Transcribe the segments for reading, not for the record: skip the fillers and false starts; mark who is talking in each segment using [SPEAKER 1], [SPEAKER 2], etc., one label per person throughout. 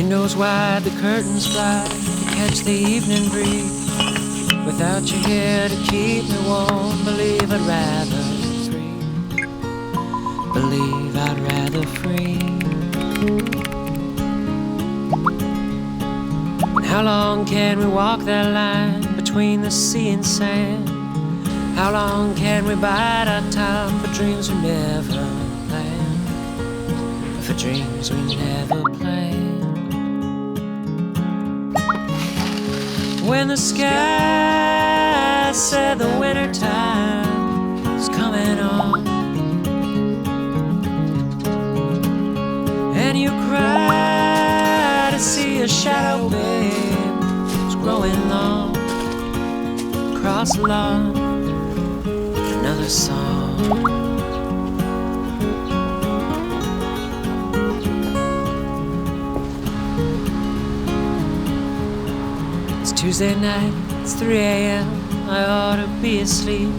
[SPEAKER 1] Windows wide, the curtains fly to catch the evening breeze. Without you here to keep me warm, believe I'd rather free. Believe I'd rather free. And how long can we walk that line between the sea and sand? How long can we bide our time for dreams we never planned? For dreams we never planned. When the sky said the winter time is coming on, and you cry to see a shadow, babe, it's growing long across the lawn. Another song. It's Tuesday night, it's 3 a.m. I ought to be asleep.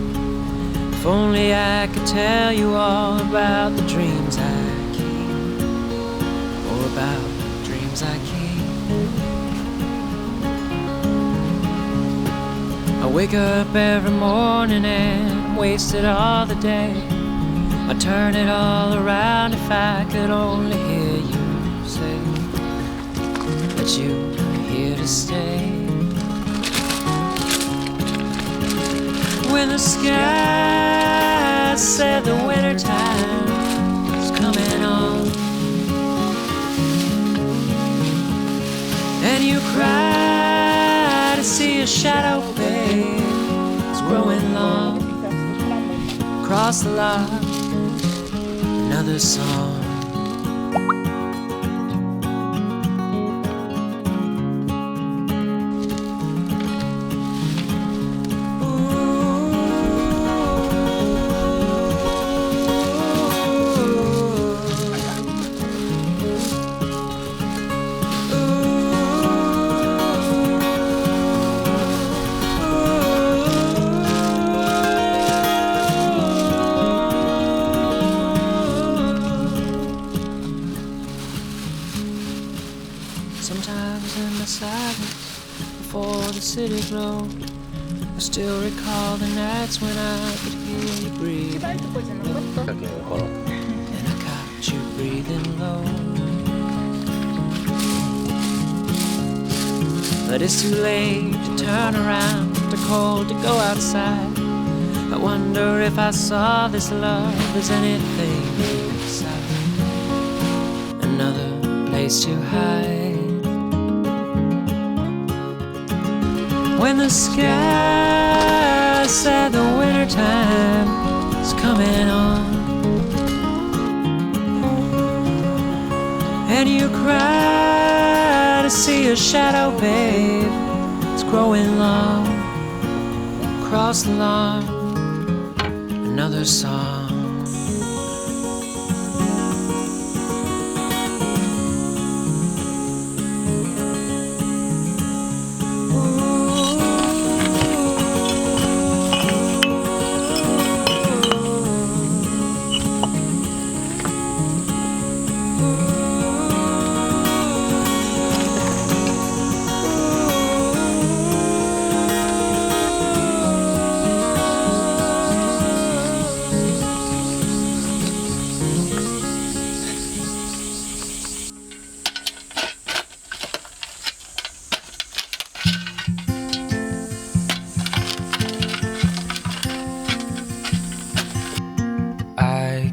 [SPEAKER 1] If only I could tell you all about the dreams I keep, or about the dreams I keep. I wake up every morning and waste it all the day. I'd turn it all around if I could only hear you say that you are here to stay. When the sky said the winter time is coming on, and you cry to see a shadow, babe, it's growing long across the lot. Another song. Sometimes in the silence before the city glowed, I still recall the nights when I could hear you breathing, and I caught you breathing low. But it's too late to turn around, too cold to go outside. I wonder if I saw this love as anything inside, another place to hide. When the sky said the winter time is coming on, and you cry to see a shadow, babe, it's growing long across the lawn. Another song.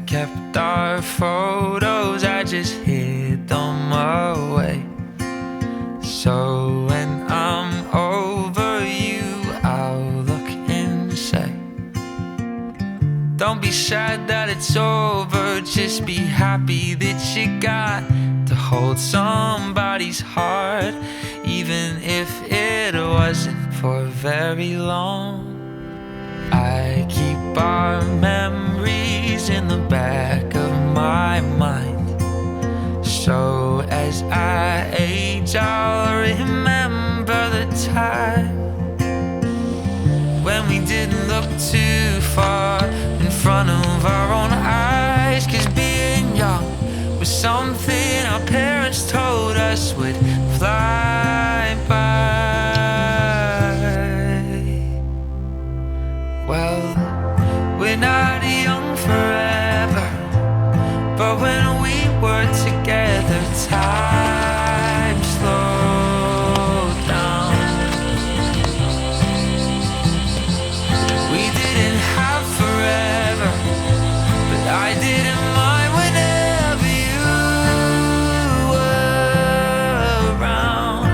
[SPEAKER 2] Kept our photos, I just hid them away. So when I'm over you, I'll look and say, don't be sad that it's over, just be happy that you got to hold somebody's heart, even if it wasn't for very long. I keep our memories in the back of my mind, so as I age I'll remember the time when we didn't look too far in front of our own eyes, 'cause being young was something our parents told us us would fly by. Well, we're not young forever, but when we were together, time slowed down. We didn't have forever, but I didn't mind whenever you were around.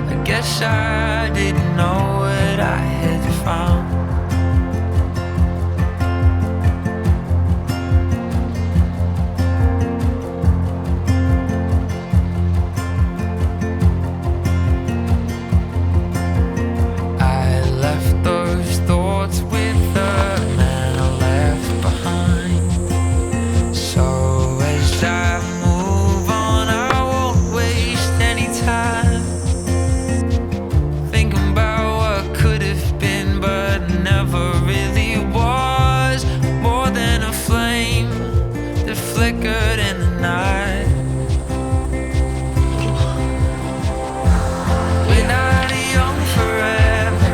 [SPEAKER 2] I guess I didn't know what I had found. I left those thoughts with the man I left behind. So as I move on, I won't waste any time thinking about what could have been, but never really was. More than a flame that flickered in the night. We're not young forever,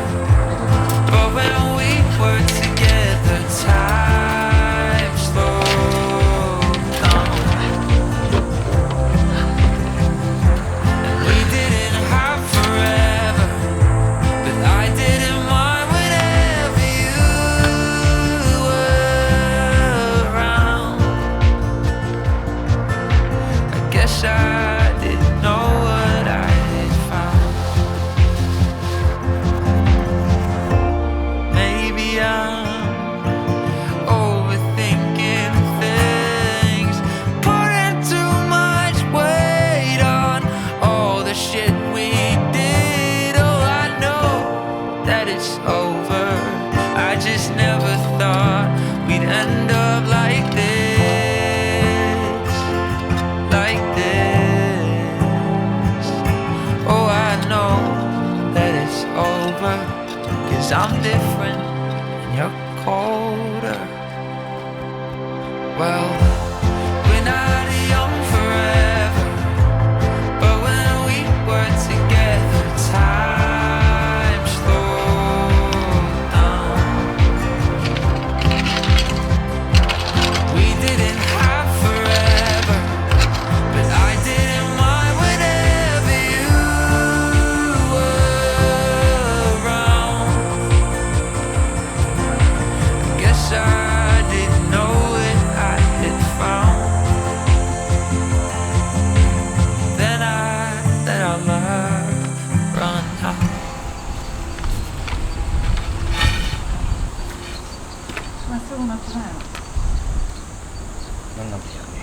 [SPEAKER 2] but when we were together, time slowed down. And we didn't have forever, but I didn't mind whenever you were around. I guess I didn't know what I had found. Maybe I'm overthinking things, putting too much weight on all the shit we did. Oh, I know that it's over. I just never thought we'd end up like this, like this. Oh, I know that it's over, 'cause I'm different and you're colder. Well, we're not young forever, but when we were together, time slowed down. We didn't have forever, but I didn't mind whenever you were around. I guess I didn't know what I had found. Then I let our love run out.
[SPEAKER 3] まっすぐなくないの。
[SPEAKER 4] なんなんでしょうね。